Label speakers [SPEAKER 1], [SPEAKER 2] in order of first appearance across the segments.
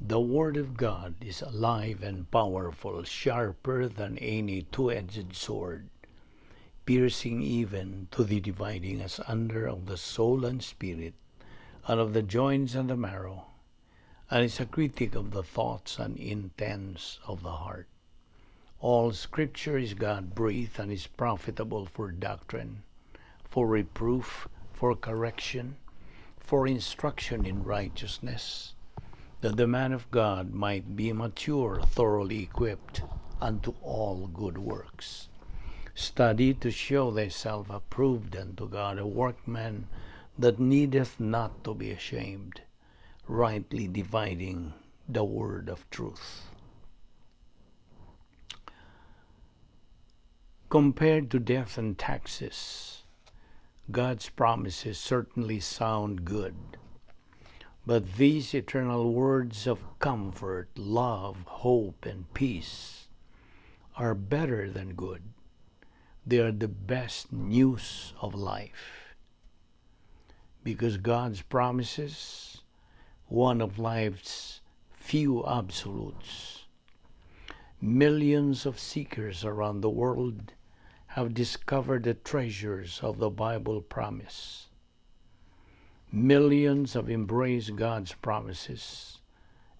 [SPEAKER 1] The Word of God is alive and powerful, sharper than any two-edged sword, piercing even to the dividing asunder of the soul and spirit, and of the joints and the marrow, and is a critic of the thoughts and intents of the heart. All Scripture is God-breathed and is profitable for doctrine, for reproof, for correction, for instruction in righteousness, that the man of God might be mature, thoroughly equipped unto all good works. Study to show thyself approved unto God, a workman that needeth not to be ashamed, rightly dividing the word of truth. Compared to death and taxes, God's promises certainly sound good. But these eternal words of comfort, love, hope, and peace are better than good. They are the best news of life. Because God's promises, one of life's few absolutes. Millions of seekers around the world have discovered the treasures of the Bible promise. Millions have embraced God's promises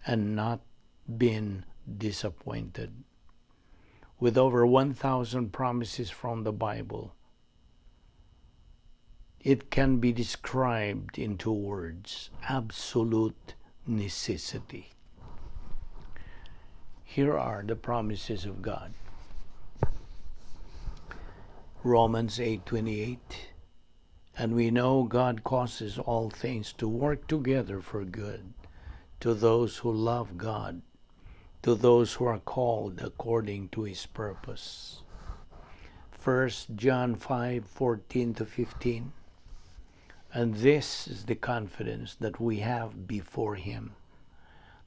[SPEAKER 1] and not been disappointed. With over 1,000 promises from the Bible, it can be described in 2 words: absolute necessity. Here are the promises of God. Romans 8:28, and we know God causes all things to work together for good to those who love God, to those who are called according to His purpose. 1 John 5:14-15, and this is the confidence that we have before Him,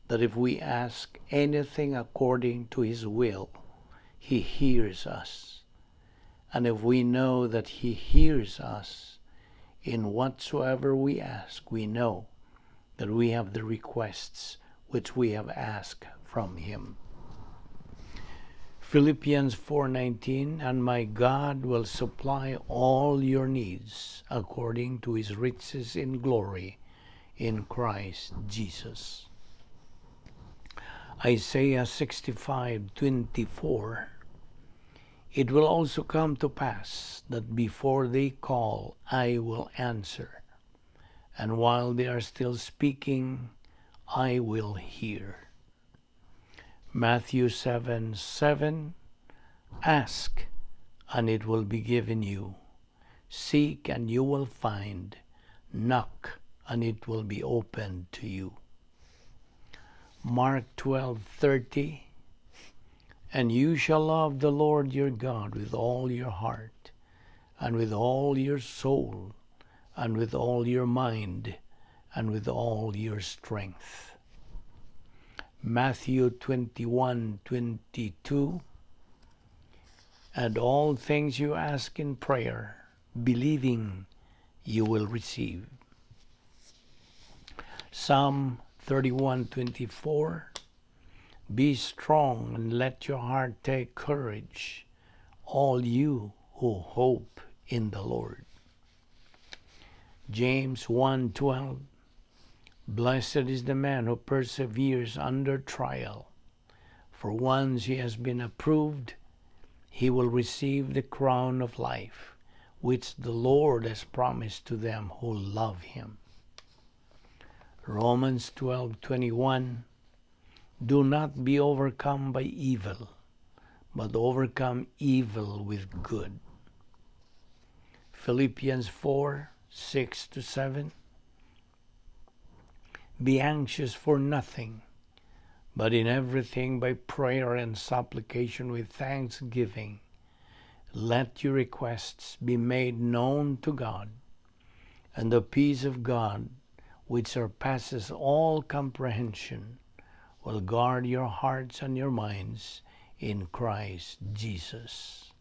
[SPEAKER 1] that if we ask anything according to His will, He hears us. And if we know that He hears us in whatsoever we ask, we know that we have the requests which we have asked from Him. Philippians 4:19, and my God will supply all your needs according to His riches in glory in Christ Jesus. Isaiah 65:24, it will also come to pass that before they call, I will answer, and while they are still speaking, I will hear. Matthew 7:7, ask, and it will be given you. Seek, and you will find. Knock, and it will be opened to you. Mark 12:30, and you shall love the Lord your God with all your heart, and with all your soul, and with all your mind, and with all your strength. Matthew 21:22, and all things you ask in prayer, believing, you will receive. Psalm 31:24, be strong and let your heart take courage, all you who hope in the Lord. James 1:12, blessed is the man who perseveres under trial, for once he has been approved, he will receive the crown of life, which the Lord has promised to them who love Him. Romans 12:21, do not be overcome by evil, but overcome evil with good. Philippians 4:6-7, be anxious for nothing, but in everything by prayer and supplication with thanksgiving, let your requests be made known to God, and the peace of God, which surpasses all comprehension, will guard your hearts and your minds in Christ Jesus.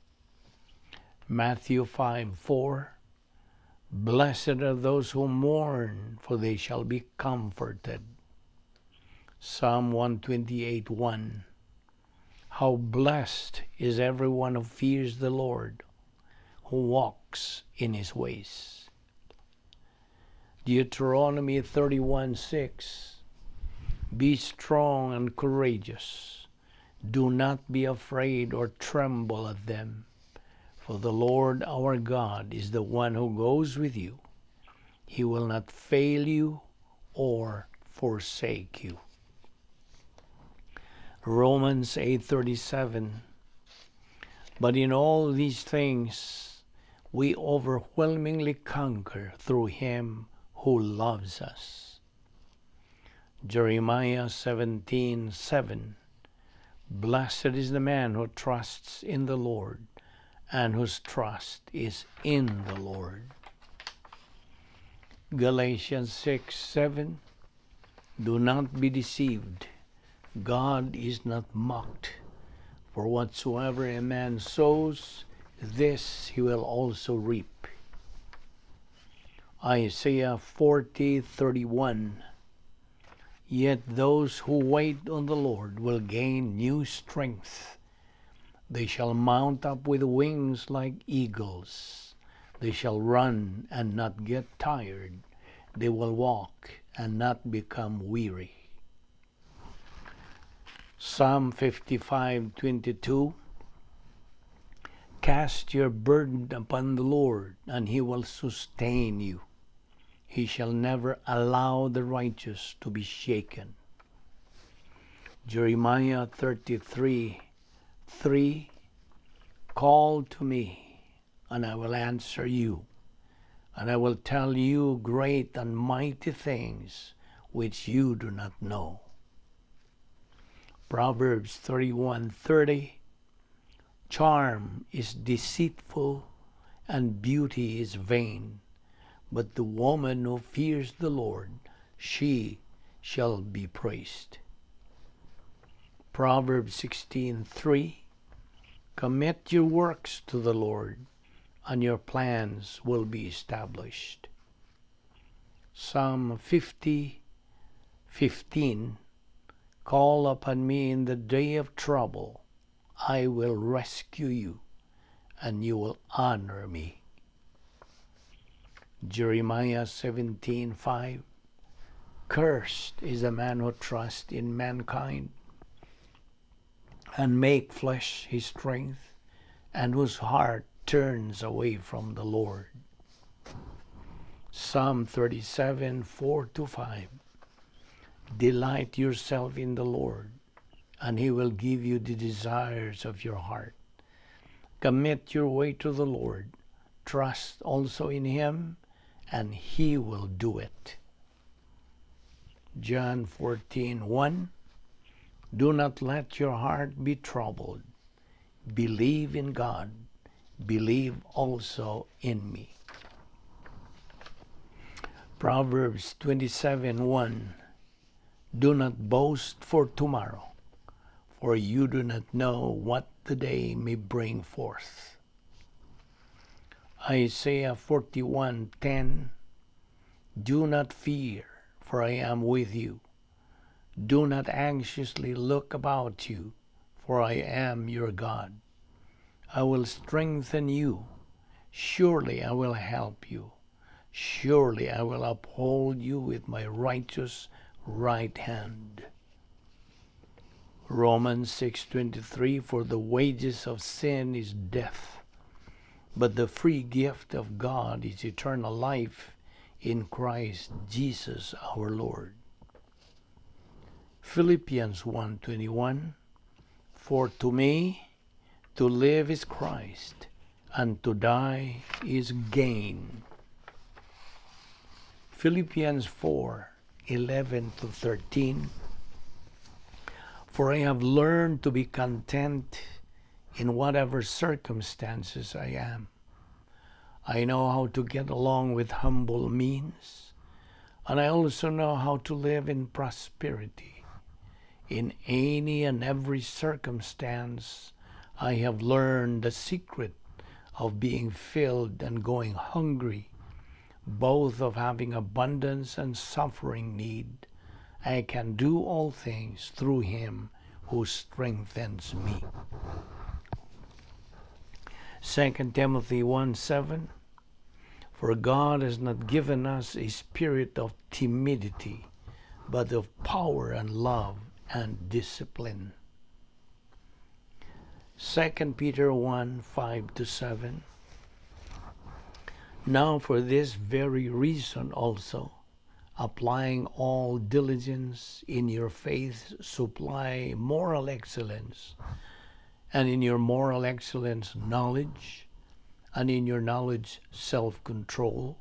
[SPEAKER 1] Matthew 5:4, blessed are those who mourn, for they shall be comforted. Psalm 128:1. How blessed is everyone who fears the Lord, who walks in his ways. Deuteronomy 31:6. Be strong and courageous. Do not be afraid or tremble at them, for the Lord our God is the one who goes with you. He will not fail you or forsake you. Romans 8:37. But in all these things we overwhelmingly conquer through him who loves us. Jeremiah 17:7. Blessed is the man who trusts in the Lord, and whose trust is in the Lord. Galatians 6:7. Do not be deceived. God is not mocked. For whatsoever a man sows, this he will also reap. Isaiah 40:31. Yet those who wait on the Lord will gain new strength. They shall mount up with wings like eagles. They shall run and not get tired. They will walk and not become weary. Psalm 55:22. Cast your burden upon the Lord, and he will sustain you. He shall never allow the righteous to be shaken. Jeremiah 33:3. Call to me, and I will answer you, and I will tell you great and mighty things which you do not know. Proverbs 31:30. Charm is deceitful and beauty is vain, but the woman who fears the Lord, she shall be praised. Proverbs 16:3. Commit your works to the Lord, and your plans will be established. Psalm 50:15. Call upon me in the day of trouble. I will rescue you, and you will honor me. Jeremiah 17:5. Cursed is the man who trusts in mankind, and make flesh his strength, and whose heart turns away from the Lord. Psalm 37:4-5. Delight yourself in the Lord, and he will give you the desires of your heart. Commit your way to the Lord. Trust also in him, and he will do it. John 14:1. Do not let your heart be troubled. Believe in God. Believe also in me. Proverbs 27:1. Do not boast for tomorrow, for you do not know what the day may bring forth. Isaiah 41:10. Do not fear, for I am with you. Do not anxiously look about you, for I am your God. I will strengthen you. Surely I will help you. Surely I will uphold you with my righteous right hand. Romans 6:23. For the wages of sin is death, but the free gift of God is eternal life in Christ Jesus our Lord. Philippians 1:21. For to me to live is Christ, and to die is gain. Philippians 4:11-13. For I have learned to be content in whatever circumstances I am. I know how to get along with humble means, and I also know how to live in prosperity. In any and every circumstance, I have learned the secret of being filled and going hungry, both of having abundance and suffering need, I can do all things through him who strengthens me. 2 Timothy 1:7. For God has not given us a spirit of timidity, but of power and love and discipline. 2 Peter 1:5-7. Now for this very reason also, applying all diligence in your faith, supply moral excellence, and in your moral excellence knowledge, and in your knowledge self-control,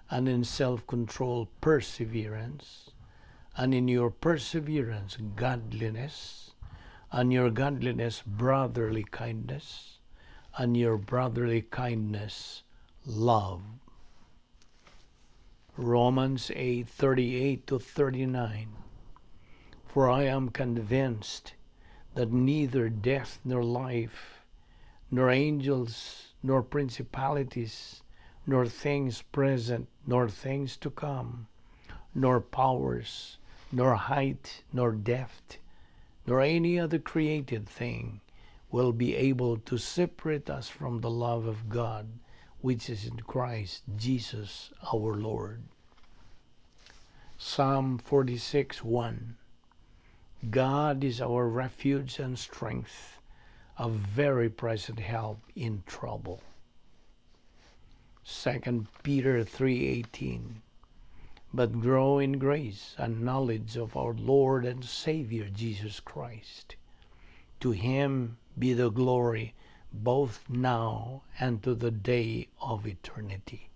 [SPEAKER 1] and in self-control perseverance, and in your perseverance godliness, and your godliness brotherly kindness, and your brotherly kindness love. Romans 8:38-39. For I am convinced that neither death nor life, nor angels, nor principalities, nor things present, nor things to come, nor powers, nor height, nor depth, nor any other created thing will be able to separate us from the love of God, which is in Christ Jesus our Lord. Psalm 46:1. God is our refuge and strength, a very present help in trouble. 2 Peter 3:18. But grow in grace and knowledge of our Lord and Savior Jesus Christ. To him be the glory both now and to the day of eternity.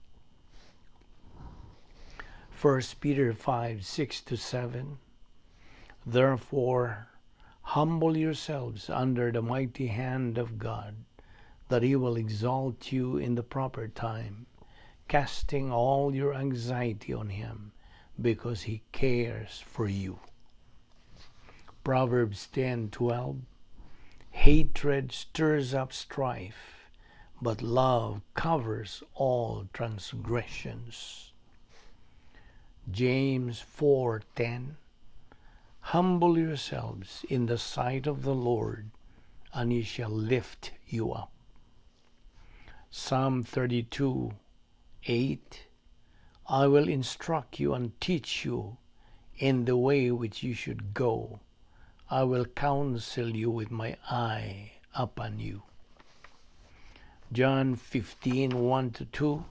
[SPEAKER 1] 1 Peter 5:6-7. Therefore, humble yourselves under the mighty hand of God, that he will exalt you in the proper time, casting all your anxiety on him, because he cares for you. Proverbs 10:12. Hatred stirs up strife, but love covers all transgressions. James 4:10. Humble yourselves in the sight of the Lord, and he shall lift you up. Psalm 32:8. I will instruct you and teach you in the way which you should go. I will counsel you with my eye upon you. John 15:1-2.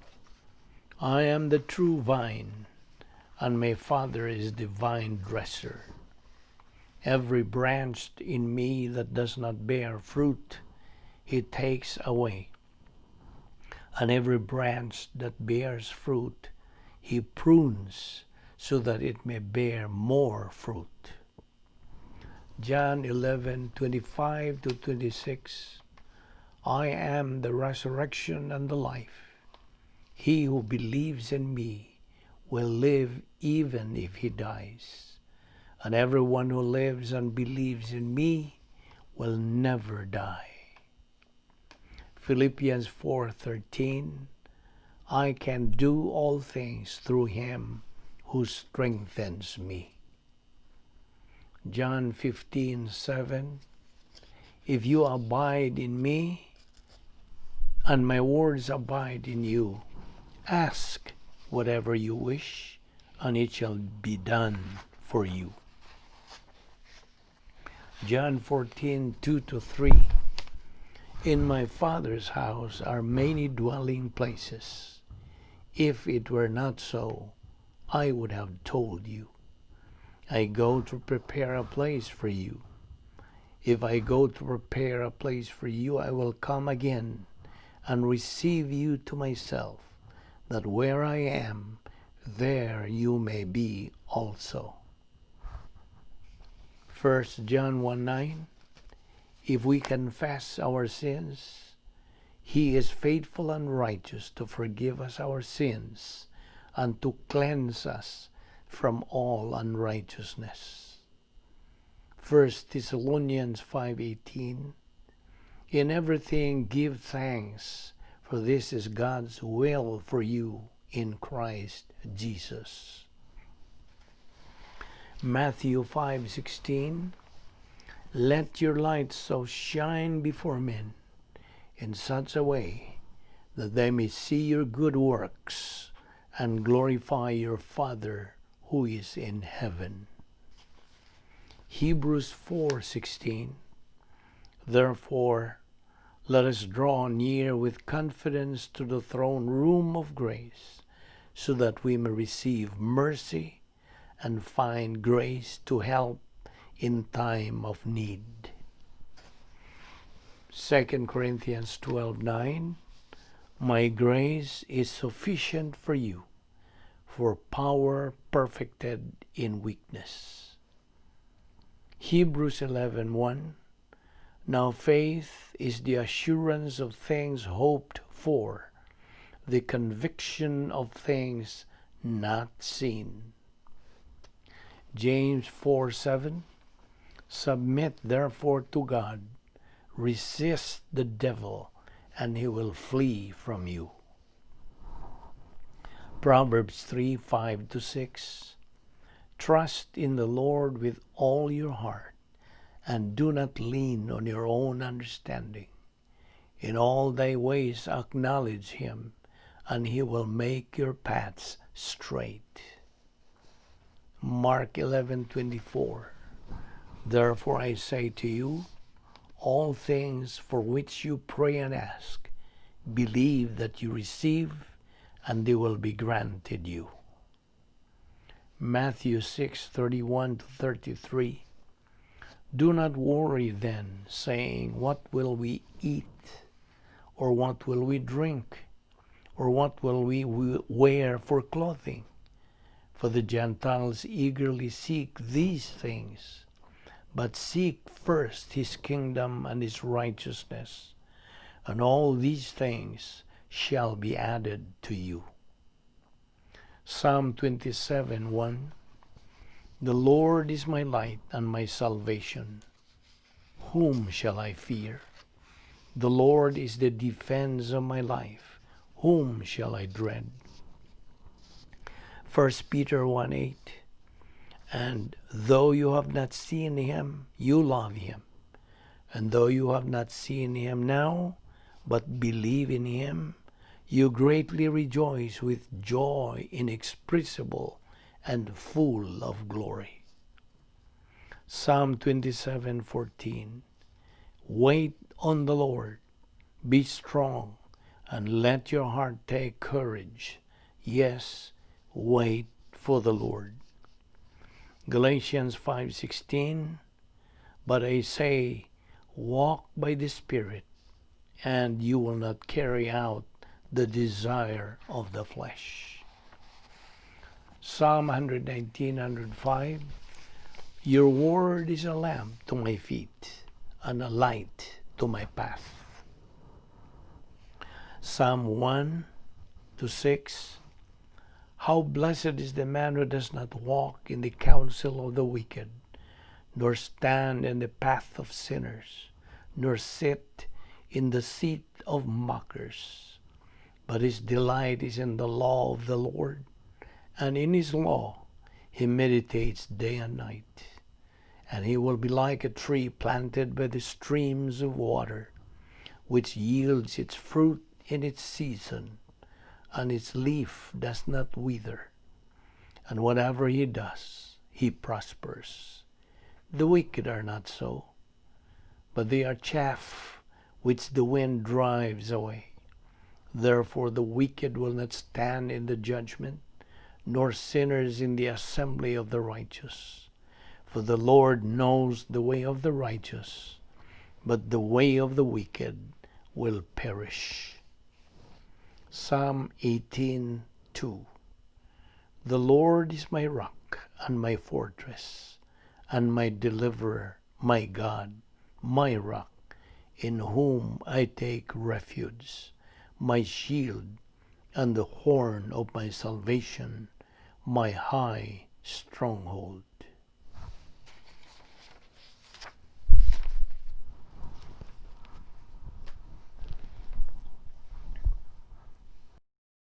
[SPEAKER 1] I am the true vine, and my Father is the vine dresser. Every branch in me that does not bear fruit, he takes away. And every branch that bears fruit, he prunes so that it may bear more fruit. John 11:25-26. I am the resurrection and the life. He who believes in me will live even if he dies. And everyone who lives and believes in me will never die. Philippians 4:13. I can do all things through him who strengthens me. John 15:7. If you abide in me, and my words abide in you, ask whatever you wish, and it shall be done for you. John 14:2-3. In my Father's house are many dwelling places. If it were not so, I would have told you. I go to prepare a place for you. If I go to prepare a place for you, I will come again and receive you to myself, that where I am, there you may be also. 1 John 1:9. If we confess our sins, he is faithful and righteous to forgive us our sins and to cleanse us from all unrighteousness. 1 Thessalonians 5:18. In everything give thanks, for this is God's will for you in Christ Jesus. Matthew 5:16, let your light so shine before men in such a way that they may see your good works and glorify your Father who is in heaven. Hebrews 4:16, therefore let us draw near with confidence to the throne room of grace, so that we may receive mercy and find grace to help in time of need. 2 Corinthians 12:9, my grace is sufficient for you, for power perfected in weakness. Hebrews 11:1, now faith is the assurance of things hoped for, the conviction of things not seen. James 4:7, submit therefore to God, resist the devil, and he will flee from you. Proverbs 3:5-6, trust in the Lord with all your heart, and do not lean on your own understanding. In all thy ways acknowledge him, and he will make your paths straight. Mark 11:24, therefore I say to you, all things for which you pray and ask, believe that you receive, and they will be granted you. Matthew 6:31-33, do not worry then, saying, what will we eat? Or what will we drink? Or what will we wear for clothing? For the Gentiles eagerly seek these things. But seek first his kingdom and his righteousness, and all these things shall be added to you. Psalm 27:1, the Lord is my light and my salvation. Whom shall I fear? The Lord is the defense of my life. Whom shall I dread? 1 Peter 1:8, and though you have not seen him, you love him. And though you have not seen him now, but believe in him, you greatly rejoice with joy inexpressible and full of glory. Psalm 27:14, wait on the Lord, be strong, and let your heart take courage. Yes, wait for the Lord. Galatians 5:16, but I say, walk by the Spirit, and you will not carry out the desire of the flesh. Psalm 119:105, your word is a lamp to my feet and a light to my path. Psalm 1-6, how blessed is the man who does not walk in the counsel of the wicked, nor stand in the path of sinners, nor sit in the seat of mockers. But his delight is in the law of the Lord, and in his law he meditates day and night. And he will be like a tree planted by the streams of water, which yields its fruit in its season, and its leaf does not wither. And whatever he does, he prospers. The wicked are not so, but they are chaff which the wind drives away. Therefore the wicked will not stand in the judgment, nor sinners in the assembly of the righteous. For the Lord knows the way of the righteous, but the way of the wicked will perish. Psalm 18:2, the Lord is my rock and my fortress, and my deliverer, my God, my rock, in whom I take refuge, my shield, and the horn of my salvation, my high stronghold.